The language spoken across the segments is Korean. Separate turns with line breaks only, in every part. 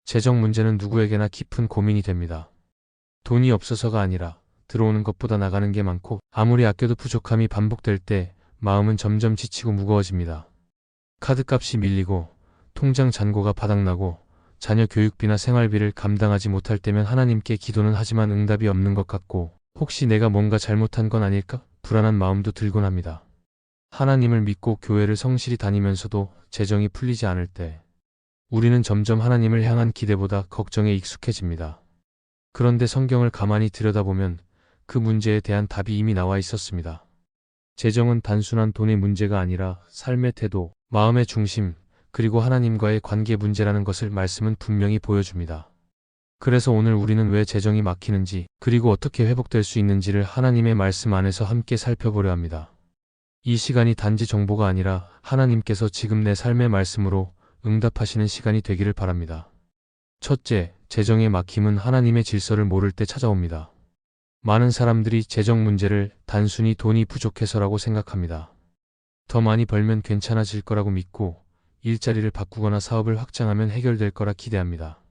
재정 문제는 누구에게나 깊은 고민이 됩니다. 돈이 없어서가 아니라 들어오는 것보다 나가는 게 많고 아무리 아껴도 부족함이 반복될 때 마음은 점점 지치고 무거워집니다. 카드값이 밀리고 통장 잔고가 바닥나고 자녀 교육비나 생활비를 감당하지 못할 때면 하나님께 기도는 하지만 응답이 없는 것 같고 혹시 내가 뭔가 잘못한 건 아닐까? 불안한 마음도 들곤 합니다. 하나님을 믿고 교회를 성실히 다니면서도 재정이 풀리지 않을 때 우리는 점점 하나님을 향한 기대보다 걱정에 익숙해집니다. 그런데 성경을 가만히 들여다보면 그 문제에 대한 답이 이미 나와 있었습니다. 재정은 단순한 돈의 문제가 아니라 삶의 태도, 마음의 중심, 그리고 하나님과의 관계 문제라는 것을 말씀은 분명히 보여줍니다. 그래서 오늘 우리는 왜 재정이 막히는지, 그리고 어떻게 회복될 수 있는지를 하나님의 말씀 안에서 함께 살펴보려 합니다. 이 시간이 단지 정보가 아니라 하나님께서 지금 내 삶의 말씀으로 응답하시는 시간이 되기를 바랍니다. 첫째, 재정의 막힘은 하나님의 질서를 모를 때 찾아옵니다. 많은 사람들이 재정 문제를 단순히 돈이 부족해서라고 생각합니다. 더 많이 벌면 괜찮아질 거라고 믿고 일자리를 바꾸거나 사업을 확장하면 해결될 거라 기대합니다.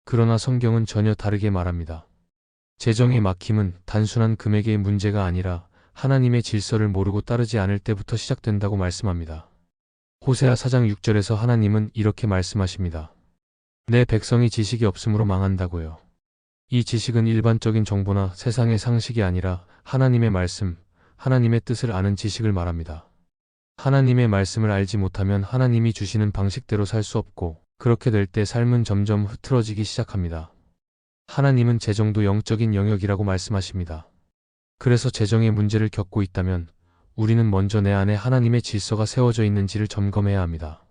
그러나 성경은 전혀 다르게 말합니다. 재정의 막힘은 단순한 금액의 문제가 아니라 하나님의 질서를 모르고 따르지 않을 때부터 시작된다고 말씀합니다. 호세아 4장 6절에서 하나님은 이렇게 말씀하십니다. 내 백성이 지식이 없으므로 망한다고요. 이 지식은 일반적인 정보나 세상의 상식이 아니라 하나님의 말씀, 하나님의 뜻을 아는 지식을 말합니다. 하나님의 말씀을 알지 못하면 하나님이 주시는 방식대로 살 수 없고 그렇게 될 때 삶은 점점 흐트러지기 시작합니다. 하나님은 재정도 영적인 영역이라고 말씀하십니다. 그래서 재정의 문제를 겪고 있다면 우리는 먼저 내 안에 하나님의 질서가 세워져 있는지를 점검해야 합니다.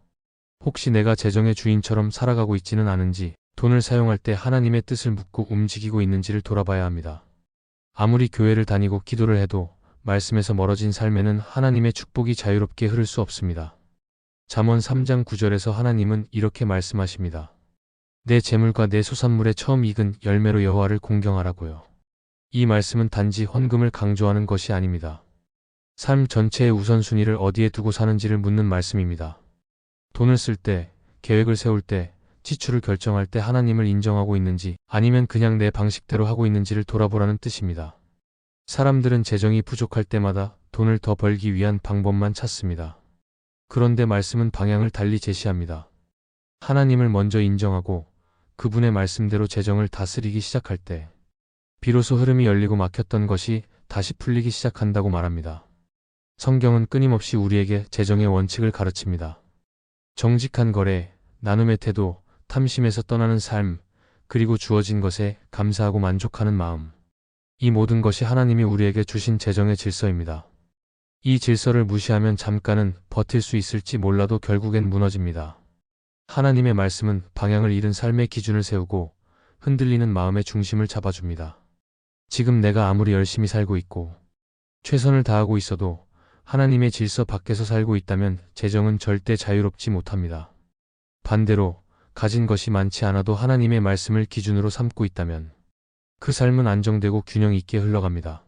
혹시 내가 재정의 주인처럼 살아가고 있지는 않은지, 돈을 사용할 때 하나님의 뜻을 묻고 움직이고 있는지를 돌아봐야 합니다. 아무리 교회를 다니고 기도를 해도 말씀에서 멀어진 삶에는 하나님의 축복이 자유롭게 흐를 수 없습니다. 잠언 3장 9절에서 하나님은 이렇게 말씀하십니다. 내 재물과 내 소산물의 처음 익은 열매로 여호와를 공경하라고요. 이 말씀은 단지 헌금을 강조하는 것이 아닙니다. 삶 전체의 우선순위를 어디에 두고 사는지를 묻는 말씀입니다. 돈을 쓸 때, 계획을 세울 때, 지출을 결정할 때 하나님을 인정하고 있는지 아니면 그냥 내 방식대로 하고 있는지를 돌아보라는 뜻입니다. 사람들은 재정이 부족할 때마다 돈을 더 벌기 위한 방법만 찾습니다. 그런데 말씀은 방향을 달리 제시합니다. 하나님을 먼저 인정하고 그분의 말씀대로 재정을 다스리기 시작할 때 비로소 흐름이 열리고 막혔던 것이 다시 풀리기 시작한다고 말합니다. 성경은 끊임없이 우리에게 재정의 원칙을 가르칩니다. 정직한 거래, 나눔의 태도, 탐심에서 떠나는 삶, 그리고 주어진 것에 감사하고 만족하는 마음. 이 모든 것이 하나님이 우리에게 주신 재정의 질서입니다. 이 질서를 무시하면 잠깐은 버틸 수 있을지 몰라도 결국엔 무너집니다. 하나님의 말씀은 방향을 잃은 삶의 기준을 세우고 흔들리는 마음의 중심을 잡아줍니다. 지금 내가 아무리 열심히 살고 있고 최선을 다하고 있어도 하나님의 질서 밖에서 살고 있다면 재정은 절대 자유롭지 못합니다. 반대로 가진 것이 많지 않아도 하나님의 말씀을 기준으로 삼고 있다면 그 삶은 안정되고 균형 있게 흘러갑니다.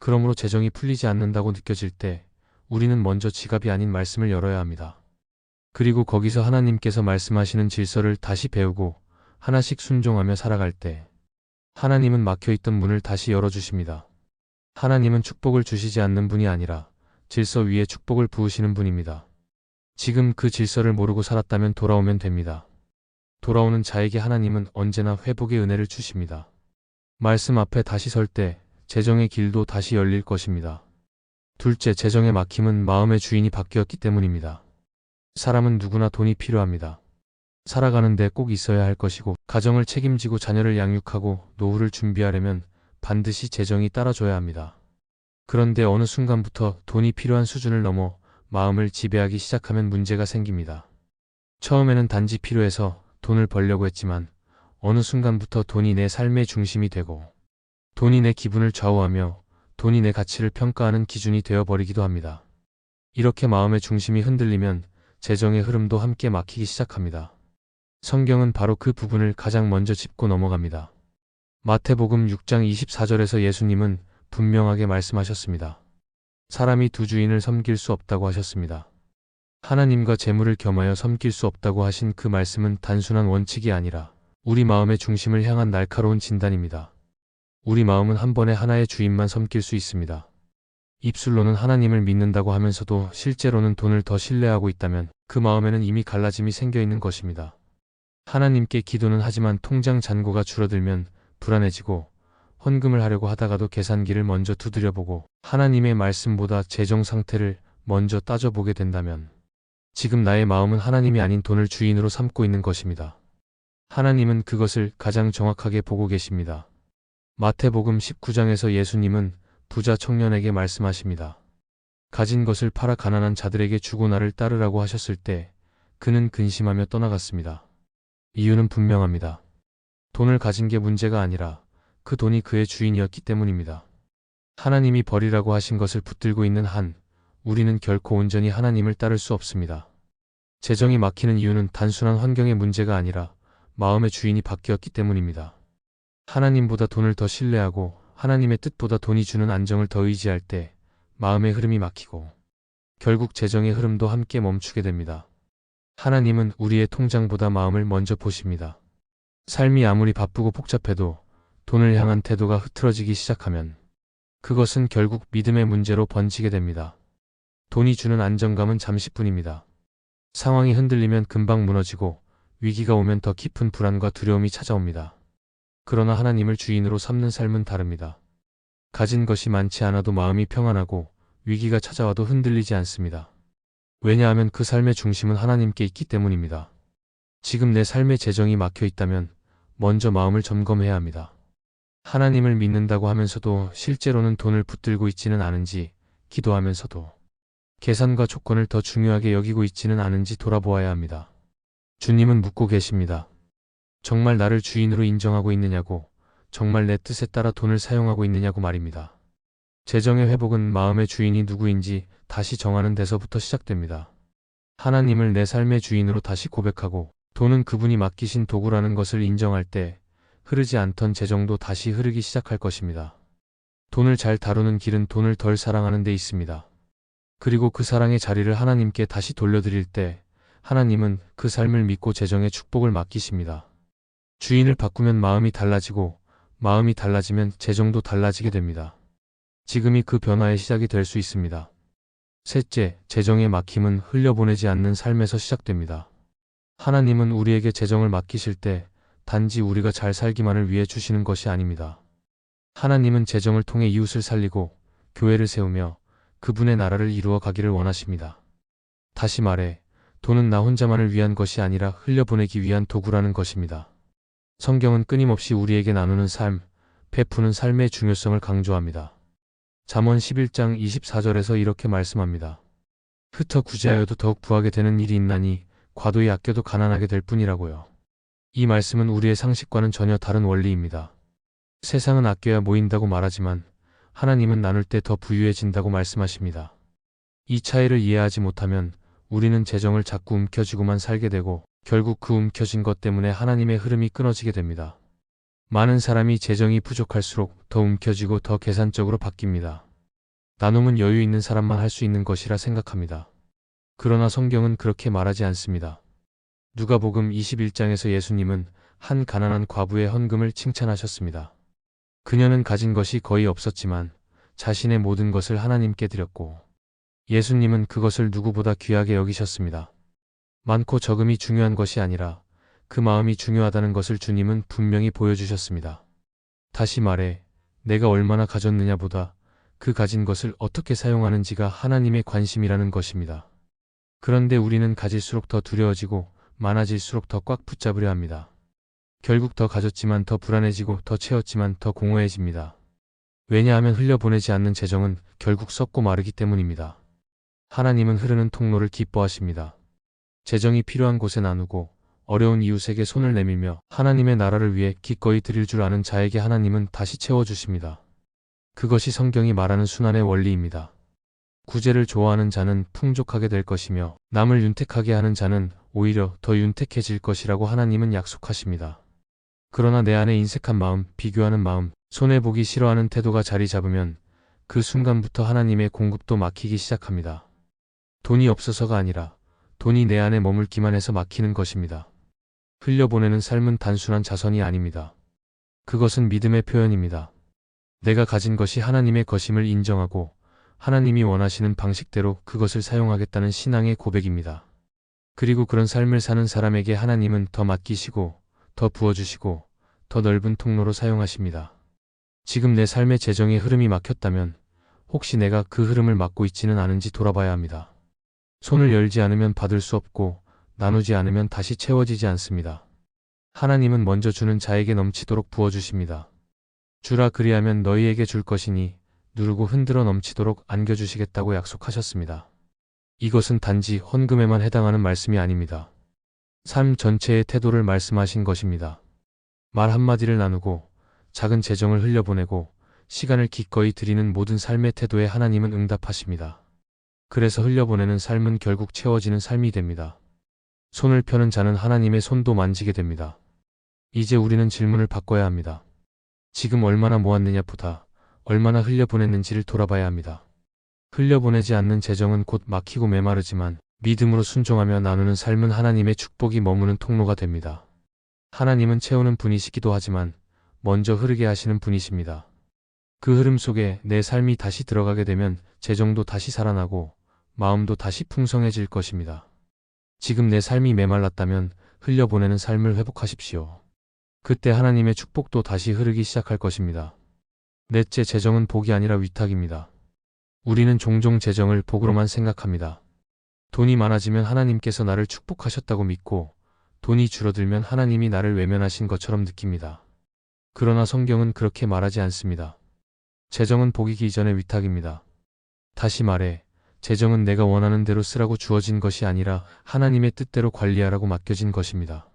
그러므로 재정이 풀리지 않는다고 느껴질 때 우리는 먼저 지갑이 아닌 말씀을 열어야 합니다. 그리고 거기서 하나님께서 말씀하시는 질서를 다시 배우고 하나씩 순종하며 살아갈 때 하나님은 막혀있던 문을 다시 열어주십니다. 하나님은 축복을 주시지 않는 분이 아니라 질서 위에 축복을 부으시는 분입니다. 지금 그 질서를 모르고 살았다면 돌아오면 됩니다. 돌아오는 자에게 하나님은 언제나 회복의 은혜를 주십니다. 말씀 앞에 다시 설 때 재정의 길도 다시 열릴 것입니다. 둘째, 재정의 막힘은 마음의 주인이 바뀌었기 때문입니다. 사람은 누구나 돈이 필요합니다. 살아가는데 꼭 있어야 할 것이고 가정을 책임지고 자녀를 양육하고 노후를 준비하려면 반드시 재정이 따라줘야 합니다. 그런데 어느 순간부터 돈이 필요한 수준을 넘어 마음을 지배하기 시작하면 문제가 생깁니다. 처음에는 단지 필요해서 돈을 벌려고 했지만 어느 순간부터 돈이 내 삶의 중심이 되고 돈이 내 기분을 좌우하며 돈이 내 가치를 평가하는 기준이 되어버리기도 합니다. 이렇게 마음의 중심이 흔들리면 재정의 흐름도 함께 막히기 시작합니다. 성경은 바로 그 부분을 가장 먼저 짚고 넘어갑니다. 마태복음 6장 24절에서 예수님은 분명하게 말씀하셨습니다. 사람이 두 주인을 섬길 수 없다고 하셨습니다. 하나님과 재물을 겸하여 섬길 수 없다고 하신 그 말씀은 단순한 원칙이 아니라 우리 마음의 중심을 향한 날카로운 진단입니다. 우리 마음은 한 번에 하나의 주인만 섬길 수 있습니다. 입술로는 하나님을 믿는다고 하면서도 실제로는 돈을 더 신뢰하고 있다면 그 마음에는 이미 갈라짐이 생겨 있는 것입니다. 하나님께 기도는 하지만 통장 잔고가 줄어들면 불안해지고 헌금을 하려고 하다가도 계산기를 먼저 두드려보고 하나님의 말씀보다 재정 상태를 먼저 따져보게 된다면 지금 나의 마음은 하나님이 아닌 돈을 주인으로 삼고 있는 것입니다. 하나님은 그것을 가장 정확하게 보고 계십니다. 마태복음 19장에서 예수님은 부자 청년에게 말씀하십니다. 가진 것을 팔아 가난한 자들에게 주고 나를 따르라고 하셨을 때 그는 근심하며 떠나갔습니다. 이유는 분명합니다. 돈을 가진 게 문제가 아니라 그 돈이 그의 주인이었기 때문입니다. 하나님이 버리라고 하신 것을 붙들고 있는 한 우리는 결코 온전히 하나님을 따를 수 없습니다. 재정이 막히는 이유는 단순한 환경의 문제가 아니라 마음의 주인이 바뀌었기 때문입니다. 하나님보다 돈을 더 신뢰하고 하나님의 뜻보다 돈이 주는 안정을 더 의지할 때 마음의 흐름이 막히고 결국 재정의 흐름도 함께 멈추게 됩니다. 하나님은 우리의 통장보다 마음을 먼저 보십니다. 삶이 아무리 바쁘고 복잡해도 돈을 향한 태도가 흐트러지기 시작하면 그것은 결국 믿음의 문제로 번지게 됩니다. 돈이 주는 안정감은 잠시뿐입니다. 상황이 흔들리면 금방 무너지고 위기가 오면 더 깊은 불안과 두려움이 찾아옵니다. 그러나 하나님을 주인으로 삼는 삶은 다릅니다. 가진 것이 많지 않아도 마음이 평안하고 위기가 찾아와도 흔들리지 않습니다. 왜냐하면 그 삶의 중심은 하나님께 있기 때문입니다. 지금 내 삶의 재정이 막혀 있다면 먼저 마음을 점검해야 합니다. 하나님을 믿는다고 하면서도 실제로는 돈을 붙들고 있지는 않은지, 기도하면서도 계산과 조건을 더 중요하게 여기고 있지는 않은지 돌아보아야 합니다. 주님은 묻고 계십니다. 정말 나를 주인으로 인정하고 있느냐고, 정말 내 뜻에 따라 돈을 사용하고 있느냐고 말입니다. 재정의 회복은 마음의 주인이 누구인지 다시 정하는 데서부터 시작됩니다. 하나님을 내 삶의 주인으로 다시 고백하고 돈은 그분이 맡기신 도구라는 것을 인정할 때 흐르지 않던 재정도 다시 흐르기 시작할 것입니다. 돈을 잘 다루는 길은 돈을 덜 사랑하는 데 있습니다. 그리고 그 사랑의 자리를 하나님께 다시 돌려드릴 때 하나님은 그 삶을 믿고 재정의 축복을 맡기십니다. 주인을 바꾸면 마음이 달라지고 마음이 달라지면 재정도 달라지게 됩니다. 지금이 그 변화의 시작이 될 수 있습니다. 셋째, 재정의 막힘은 흘려보내지 않는 삶에서 시작됩니다. 하나님은 우리에게 재정을 맡기실 때 단지 우리가 잘 살기만을 위해 주시는 것이 아닙니다. 하나님은 재정을 통해 이웃을 살리고 교회를 세우며 그분의 나라를 이루어 가기를 원하십니다. 다시 말해, 돈은 나 혼자만을 위한 것이 아니라 흘려보내기 위한 도구라는 것입니다. 성경은 끊임없이 우리에게 나누는 삶, 베푸는 삶의 중요성을 강조합니다. 잠언 11장 24절에서 이렇게 말씀합니다. 흩어 구제하여도 더욱 부하게 되는 일이 있나니 과도히 아껴도 가난하게 될 뿐이라고요. 이 말씀은 우리의 상식과는 전혀 다른 원리입니다. 세상은 아껴야 모인다고 말하지만 하나님은 나눌 때 더 부유해진다고 말씀하십니다. 이 차이를 이해하지 못하면 우리는 재정을 자꾸 움켜쥐고만 살게 되고 결국 그 움켜쥔 것 때문에 하나님의 흐름이 끊어지게 됩니다. 많은 사람이 재정이 부족할수록 더 움켜쥐고 더 계산적으로 바뀝니다. 나눔은 여유 있는 사람만 할 수 있는 것이라 생각합니다. 그러나 성경은 그렇게 말하지 않습니다. 누가복음 21장에서 예수님은 한 가난한 과부의 헌금을 칭찬하셨습니다. 그녀는 가진 것이 거의 없었지만 자신의 모든 것을 하나님께 드렸고 예수님은 그것을 누구보다 귀하게 여기셨습니다. 많고 적음이 중요한 것이 아니라 그 마음이 중요하다는 것을 주님은 분명히 보여주셨습니다. 다시 말해, 내가 얼마나 가졌느냐보다 그 가진 것을 어떻게 사용하는지가 하나님의 관심이라는 것입니다. 그런데 우리는 가질수록 더 두려워지고 많아질수록 더 꽉 붙잡으려 합니다. 결국 더 가졌지만 더 불안해지고 더 채웠지만 더 공허해집니다. 왜냐하면 흘려보내지 않는 재정은 결국 썩고 마르기 때문입니다. 하나님은 흐르는 통로를 기뻐하십니다. 재정이 필요한 곳에 나누고 어려운 이웃에게 손을 내밀며 하나님의 나라를 위해 기꺼이 드릴 줄 아는 자에게 하나님은 다시 채워주십니다. 그것이 성경이 말하는 순환의 원리입니다. 구제를 좋아하는 자는 풍족하게 될 것이며 남을 윤택하게 하는 자는 오히려 더 윤택해질 것이라고 하나님은 약속하십니다. 그러나 내 안에 인색한 마음, 비교하는 마음, 손해보기 싫어하는 태도가 자리 잡으면 그 순간부터 하나님의 공급도 막히기 시작합니다. 돈이 없어서가 아니라 돈이 내 안에 머물기만 해서 막히는 것입니다. 흘려보내는 삶은 단순한 자선이 아닙니다. 그것은 믿음의 표현입니다. 내가 가진 것이 하나님의 것임을 인정하고 하나님이 원하시는 방식대로 그것을 사용하겠다는 신앙의 고백입니다. 그리고 그런 삶을 사는 사람에게 하나님은 더 맡기시고 더 부어주시고 더 넓은 통로로 사용하십니다. 지금 내 삶의 재정의 흐름이 막혔다면 혹시 내가 그 흐름을 막고 있지는 않은지 돌아봐야 합니다. 손을 열지 않으면 받을 수 없고 나누지 않으면 다시 채워지지 않습니다. 하나님은 먼저 주는 자에게 넘치도록 부어주십니다. 주라 그리하면 너희에게 줄 것이니 누르고 흔들어 넘치도록 안겨주시겠다고 약속하셨습니다. 이것은 단지 헌금에만 해당하는 말씀이 아닙니다. 삶 전체의 태도를 말씀하신 것입니다. 말 한마디를 나누고 작은 재정을 흘려보내고 시간을 기꺼이 드리는 모든 삶의 태도에 하나님은 응답하십니다. 그래서 흘려보내는 삶은 결국 채워지는 삶이 됩니다. 손을 펴는 자는 하나님의 손도 만지게 됩니다. 이제 우리는 질문을 바꿔야 합니다. 지금 얼마나 모았느냐보다 얼마나 흘려보냈는지를 돌아봐야 합니다. 흘려보내지 않는 재정은 곧 막히고 메마르지만 믿음으로 순종하며 나누는 삶은 하나님의 축복이 머무는 통로가 됩니다. 하나님은 채우는 분이시기도 하지만 먼저 흐르게 하시는 분이십니다. 그 흐름 속에 내 삶이 다시 들어가게 되면 재정도 다시 살아나고 마음도 다시 풍성해질 것입니다. 지금 내 삶이 메말랐다면 흘려보내는 삶을 회복하십시오. 그때 하나님의 축복도 다시 흐르기 시작할 것입니다. 넷째, 재정은 복이 아니라 위탁입니다. 우리는 종종 재정을 복으로만 생각합니다. 돈이 많아지면 하나님께서 나를 축복하셨다고 믿고 돈이 줄어들면 하나님이 나를 외면하신 것처럼 느낍니다. 그러나 성경은 그렇게 말하지 않습니다. 재정은 복이기 이전의 위탁입니다. 다시 말해, 재정은 내가 원하는 대로 쓰라고 주어진 것이 아니라 하나님의 뜻대로 관리하라고 맡겨진 것입니다.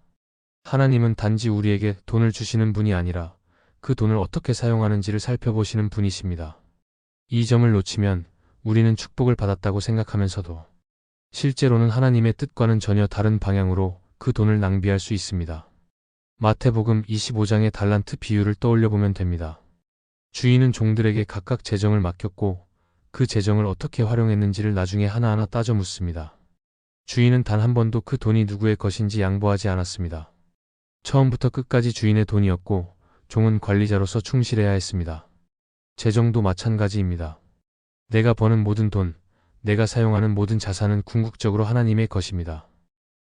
하나님은 단지 우리에게 돈을 주시는 분이 아니라 그 돈을 어떻게 사용하는지를 살펴보시는 분이십니다. 이 점을 놓치면 우리는 축복을 받았다고 생각하면서도 실제로는 하나님의 뜻과는 전혀 다른 방향으로 그 돈을 낭비할 수 있습니다. 마태복음 25장의 달란트 비유를 떠올려보면 됩니다. 주인은 종들에게 각각 재정을 맡겼고 그 재정을 어떻게 활용했는지를 나중에 하나하나 따져 묻습니다. 주인은 단 한 번도 그 돈이 누구의 것인지 양보하지 않았습니다. 처음부터 끝까지 주인의 돈이었고 종은 관리자로서 충실해야 했습니다. 재정도 마찬가지입니다. 내가 버는 모든 돈, 내가 사용하는 모든 자산은 궁극적으로 하나님의 것입니다.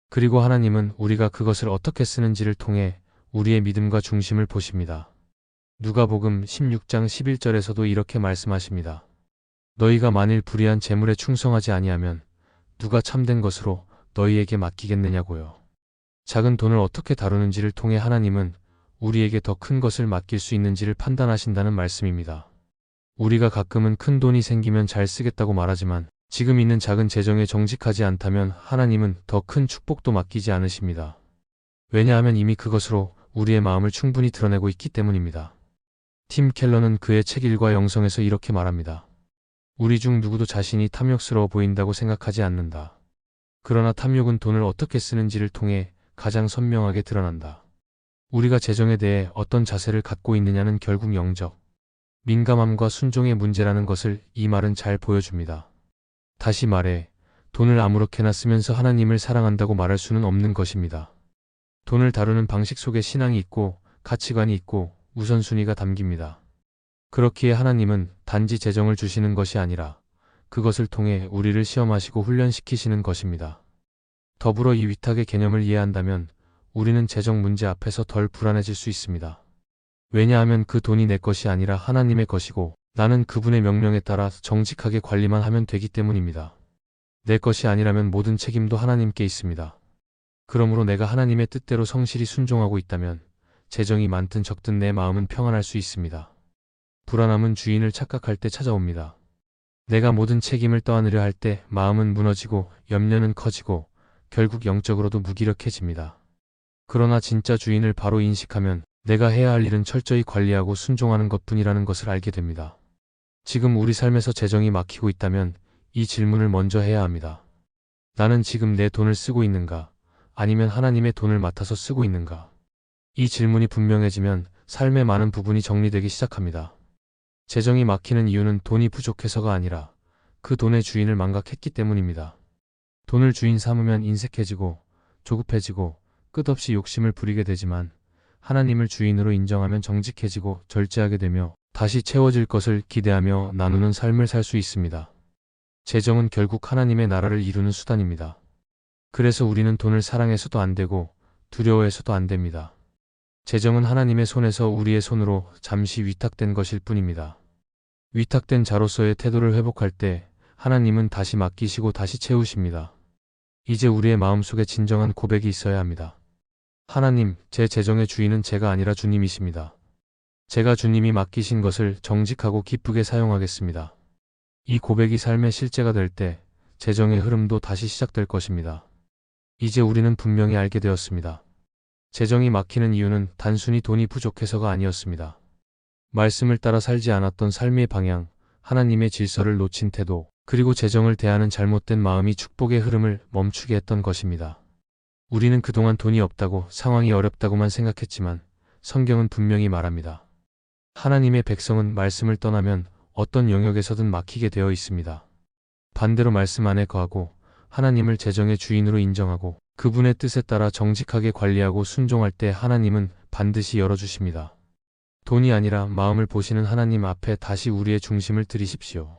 그리고 하나님은 우리가 그것을 어떻게 쓰는지를 통해 우리의 믿음과 중심을 보십니다. 누가복음 16장 11절에서도 이렇게 말씀하십니다. 너희가 만일 불의한 재물에 충성하지 아니하면 누가 참된 것으로 너희에게 맡기겠느냐고요. 작은 돈을 어떻게 다루는지를 통해 하나님은 우리에게 더 큰 것을 맡길 수 있는지를 판단하신다는 말씀입니다. 우리가 가끔은 큰 돈이 생기면 잘 쓰겠다고 말하지만 지금 있는 작은 재정에 정직하지 않다면 하나님은 더 큰 축복도 맡기지 않으십니다. 왜냐하면 이미 그것으로 우리의 마음을 충분히 드러내고 있기 때문입니다. 팀 켈러는 그의 책 일과 영성에서 이렇게 말합니다. 우리 중 누구도 자신이 탐욕스러워 보인다고 생각하지 않는다. 그러나 탐욕은 돈을 어떻게 쓰는지를 통해 가장 선명하게 드러난다. 우리가 재정에 대해 어떤 자세를 갖고 있느냐는 결국 영적, 민감함과 순종의 문제라는 것을 이 말은 잘 보여줍니다. 다시 말해, 돈을 아무렇게나 쓰면서 하나님을 사랑한다고 말할 수는 없는 것입니다. 돈을 다루는 방식 속에 신앙이 있고 가치관이 있고 우선순위가 담깁니다. 그렇기에 하나님은 단지 재정을 주시는 것이 아니라 그것을 통해 우리를 시험하시고 훈련시키시는 것입니다. 더불어 이 위탁의 개념을 이해한다면 우리는 재정 문제 앞에서 덜 불안해질 수 있습니다. 왜냐하면 그 돈이 내 것이 아니라 하나님의 것이고 나는 그분의 명령에 따라 정직하게 관리만 하면 되기 때문입니다. 내 것이 아니라면 모든 책임도 하나님께 있습니다. 그러므로 내가 하나님의 뜻대로 성실히 순종하고 있다면 재정이 많든 적든 내 마음은 평안할 수 있습니다. 불안함은 주인을 착각할 때 찾아옵니다. 내가 모든 책임을 떠안으려 할 때 마음은 무너지고 염려는 커지고 결국 영적으로도 무기력해집니다. 그러나 진짜 주인을 바로 인식하면 내가 해야 할 일은 철저히 관리하고 순종하는 것뿐이라는 것을 알게 됩니다. 지금 우리 삶에서 재정이 막히고 있다면 이 질문을 먼저 해야 합니다. 나는 지금 내 돈을 쓰고 있는가? 아니면 하나님의 돈을 맡아서 쓰고 있는가? 이 질문이 분명해지면 삶의 많은 부분이 정리되기 시작합니다. 재정이 막히는 이유는 돈이 부족해서가 아니라 그 돈의 주인을 망각했기 때문입니다. 돈을 주인 삼으면 인색해지고 조급해지고 끝없이 욕심을 부리게 되지만 하나님을 주인으로 인정하면 정직해지고 절제하게 되며 다시 채워질 것을 기대하며 나누는 삶을 살 수 있습니다. 재정은 결국 하나님의 나라를 이루는 수단입니다. 그래서 우리는 돈을 사랑해서도 안 되고 두려워해서도 안 됩니다. 재정은 하나님의 손에서 우리의 손으로 잠시 위탁된 것일 뿐입니다. 위탁된 자로서의 태도를 회복할 때 하나님은 다시 맡기시고 다시 채우십니다. 이제 우리의 마음속에 진정한 고백이 있어야 합니다. 하나님, 제 재정의 주인은 제가 아니라 주님이십니다. 제가 주님이 맡기신 것을 정직하고 기쁘게 사용하겠습니다. 이 고백이 삶의 실제가 될 때 재정의 흐름도 다시 시작될 것입니다. 이제 우리는 분명히 알게 되었습니다. 재정이 막히는 이유는 단순히 돈이 부족해서가 아니었습니다. 말씀을 따라 살지 않았던 삶의 방향, 하나님의 질서를 놓친 태도, 그리고 재정을 대하는 잘못된 마음이 축복의 흐름을 멈추게 했던 것입니다. 우리는 그동안 돈이 없다고 상황이 어렵다고만 생각했지만 성경은 분명히 말합니다. 하나님의 백성은 말씀을 떠나면 어떤 영역에서든 막히게 되어 있습니다. 반대로 말씀 안에 거하고 하나님을 재정의 주인으로 인정하고 그분의 뜻에 따라 정직하게 관리하고 순종할 때 하나님은 반드시 열어주십니다. 돈이 아니라 마음을 보시는 하나님 앞에 다시 우리의 중심을 들이십시오.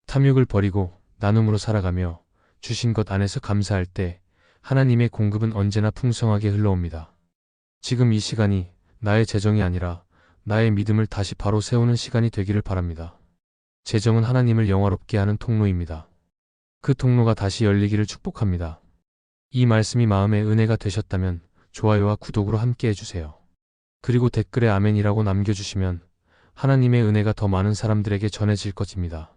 탐욕을 버리고 나눔으로 살아가며 주신 것 안에서 감사할 때 하나님의 공급은 언제나 풍성하게 흘러옵니다. 지금 이 시간이 나의 재정이 아니라 나의 믿음을 다시 바로 세우는 시간이 되기를 바랍니다. 재정은 하나님을 영화롭게 하는 통로입니다. 그 통로가 다시 열리기를 축복합니다. 이 말씀이 마음의 은혜가 되셨다면 좋아요와 구독으로 함께 해주세요. 그리고 댓글에 아멘이라고 남겨주시면 하나님의 은혜가 더 많은 사람들에게 전해질 것입니다.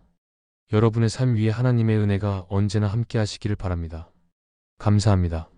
여러분의 삶 위에 하나님의 은혜가 언제나 함께 하시기를 바랍니다. 감사합니다.